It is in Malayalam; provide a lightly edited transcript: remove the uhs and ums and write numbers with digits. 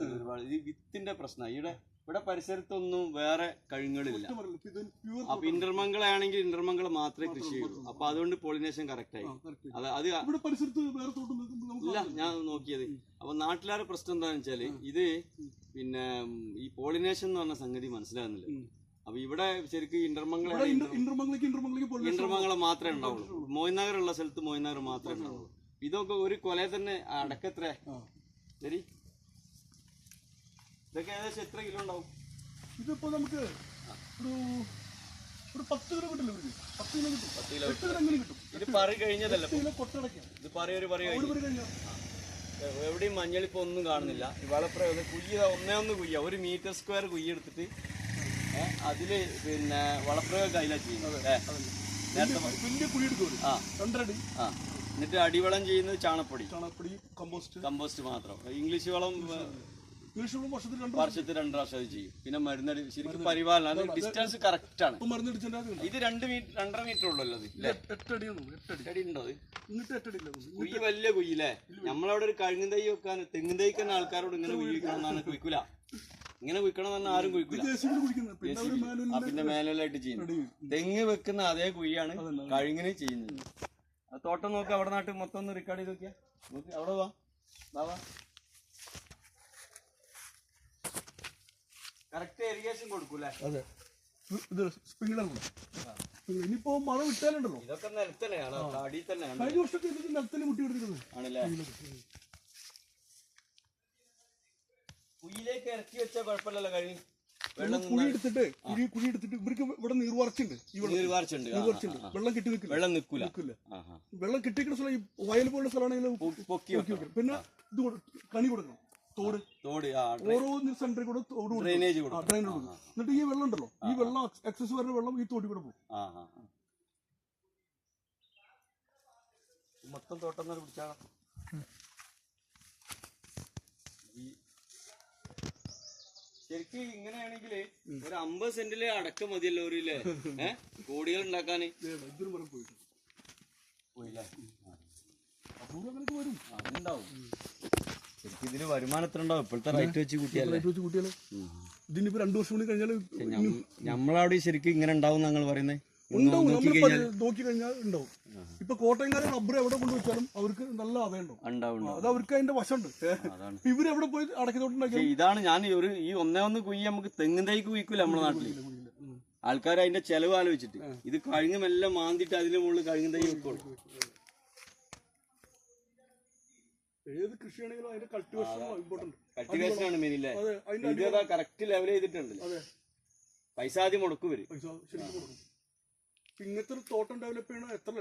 ഒരുപാട് ഈ വിത്തിന്റെ പ്രശ്നം ഇവിടെ പരിസരത്തൊന്നും വേറെ കഴുങ്ങുകളില്ല. അപ്പൊ ഇന്റർമംഗളാണെങ്കിൽ ഇന്റർമംഗള മാത്രമേ കൃഷി ചെയ്യുള്ളൂ. അപ്പൊ അതുകൊണ്ട് പോളിനേഷൻ കറക്റ്റ് ആയി. ഇല്ല, ഞാൻ നോക്കിയത്. അപ്പൊ നാട്ടിലാരെ പ്രശ്നം എന്താണെന്ന് വെച്ചാല് ഇത് പിന്നെ ഈ പോളിനേഷൻ എന്ന് പറഞ്ഞ സംഗതി മനസ്സിലാകുന്നില്ല. അപ്പൊ ഇവിടെ ശരിക്കും ഇന്റർമംഗള മാത്രമേ ഉണ്ടാവുള്ളൂ. മോയിനഗർ ഉള്ള സ്ഥലത്ത് മോയിനഗർ മാത്രമേ ഉണ്ടാവുള്ളൂ. ഇതൊക്കെ ഒരു കൊല തന്നെ അടക്കത്ര ശരി. ഇതൊക്കെ ഏകദേശം എത്ര കിലോ ഉണ്ടാവും? ഇതിപ്പോ നമുക്ക് ഒരു 10 കിലോ കിട്ടില്ല. 10 കിലോ കിട്ടും. 10 കിലോ കിട്ടും. ഇത് പറി കഴിഞ്ഞതല്ല, ഇത് പറയൊരു എവിടെയും മഞ്ഞളിപ്പോ ഒന്നും കാണുന്നില്ല. വളപ്രയോഗം കുയ്യ ഒന്നേ കുയ്യ 1 മീറ്റർ സ്ക്വയർ കുയ്യ എടുത്തിട്ട് അതില് പിന്നെ വളപ്രയോഗം കയ്യിലാ ചെയ്യുന്നത്. എന്നിട്ട് അടിവളം ചെയ്യുന്നത് ചാണപ്പൊടി, കമ്പോസ്റ്റ് മാത്രം. ഇംഗ്ലീഷ് വളം വർഷത്തിൽ 2 പ്രാവശ്യം ചെയ്യും. പിന്നെ മരുന്നടി ശരിക്കും പരിപാലനം ഡിസ്റ്റൻസ് കറക്റ്റ് ആണ്. ഇത് 2.5 മീറ്റർ ഉള്ളല്ലോ. എട്ടടി ഉണ്ടോ? കുയ്യ് വലിയ കുയ്യല്ലേ. നമ്മളവിടെ ഒരു കഴുങ്ങും തൈ വെക്കാൻ തെങ്ങും തൈക്കുന്ന ആൾക്കാരോട് ഇങ്ങനെ കുയ്യിക്കണമെന്നാണ്. കുയ്ക്കൂല, ഇങ്ങനെ കുയ്ക്കണം എന്ന് ആരും കുയ്ക്കൂല. പിന്നെ മാനുവലായിട്ട് ചെയ്യുന്നത്. തെങ്ങ് വെക്കുന്ന അതേ കുയ്യാണ് കഴുങ്ങിന് ചെയ്യുന്നത്. തോട്ടം നോക്കി അവിടെ നാട്ടിൽ മൊത്തം ഒന്ന് റെക്കോർഡ് ചെയ്ത് നോക്കിയാ നോക്കി. അവിടെ വാ കറക്റ്റ് ഇറിഗേഷൻ കൊടുക്കൂലേ? അതെ, ഇത് സ്പ്രിംഗ്ലർ. ഇനിയിപ്പോ മഴ വിട്ടാലുണ്ടല്ലോ ഇതൊക്കെ നിലത്തന്നെയാണ്, അടിയിൽ തന്നെയാണ്. കഴിഞ്ഞ വർഷത്തെ ഇതൊക്കെ നിലത്തന്നെ മുട്ടി എടുത്തിരുന്നത് ആണല്ലേ. കുയിലേക്ക് ഇറക്കി വെച്ചാൽ കുഴപ്പമില്ലല്ലോ. കുഴി എടുത്തിട്ട് ഇവർക്ക് ഇവിടെ നീർവാർച്ചുണ്ട്. വെള്ളം കെട്ടി നിൽക്കില്ല. വെള്ളം കെട്ടിക്കുന്ന സ്ഥലം ഈ വയൽ പോലുള്ള സ്ഥലമാണെങ്കിൽ പിന്നെ ഇത് കണി കൊടുക്കണം. തോട് ഓരോ സെന്ററിൽ കൂടെ തോട് ഡ്രെയിനേജ് കൊടുക്കും. എന്നിട്ട് ഈ വെള്ളം ഉണ്ടല്ലോ, ഈ വെള്ളം എക്സസ് വരുന്ന വെള്ളം ഈ തോട്ടിൽ കൂടെ പോകും. മൊത്തം തോട്ടം പിടിച്ചാൽ ശരിക്കും ഇങ്ങനെയാണെങ്കിൽ ഒരു 50 സെന്റില് അടക്കം മതിയല്ലോ ഒരു കോടികൾ ഉണ്ടാക്കാന്. പോയില്ലേ? അതുണ്ടാവും. ശരിക്കും ഇതിന് വരുമാനം എത്ര ഉണ്ടാവും ഇപ്പോഴത്തെ റേറ്റ് വെച്ച് കൂട്ടിയാലേ? ഇതിനിപ്പോ 2 വർഷം കൂടി കഴിഞ്ഞാൽ നമ്മളവിടെ ശരിക്കും ഇങ്ങനെ ഉണ്ടാവും ഞങ്ങൾ പറയുന്നത്. നോക്കി കഴിഞ്ഞാൽ ഉണ്ടാവും. ഇപ്പൊ കോട്ടയംകാരെ റബ്ബർ എവിടെ കൊണ്ടുവച്ചാലും അവർക്ക് നല്ല ആദായം ഉണ്ടാവും. അത് അവർക്ക് അതിന്റെ വശമുണ്ട്. ഇവരെവിടെ പോയി അടക്കത്തോട്ടുണ്ടാക്കി. ഇതാണ് ഞാൻ ഈ ഒന്നേ കുയ്യ നമുക്ക് തെങ്ങും തൈക്ക് കുയ്ക്കൂല നമ്മുടെ നാട്ടില്. ആൾക്കാർ അതിന്റെ ചെലവ് ആലോചിച്ചിട്ട് ഇത് കഴുങ്ങുമെല്ലാം മാന്തിട്ട് അതിന്റെ മുകളിൽ കഴുകും തൈ വെക്കോളൂ. ഏത് കൃഷിയാണെങ്കിലും അതിന്റെ കൾട്ടിവേഷൻ ആണ് മെയിൻ അല്ലേ? ഇത് കറക്റ്റ് ലെവൽ ചെയ്തിട്ടുണ്ട്. പൈസ ആദ്യം മുടക്കും വരും. ഇങ്ങനത്തെ ഒരു തോട്ടം ഡെവലപ്പ് ചെയ്യണ എത്ര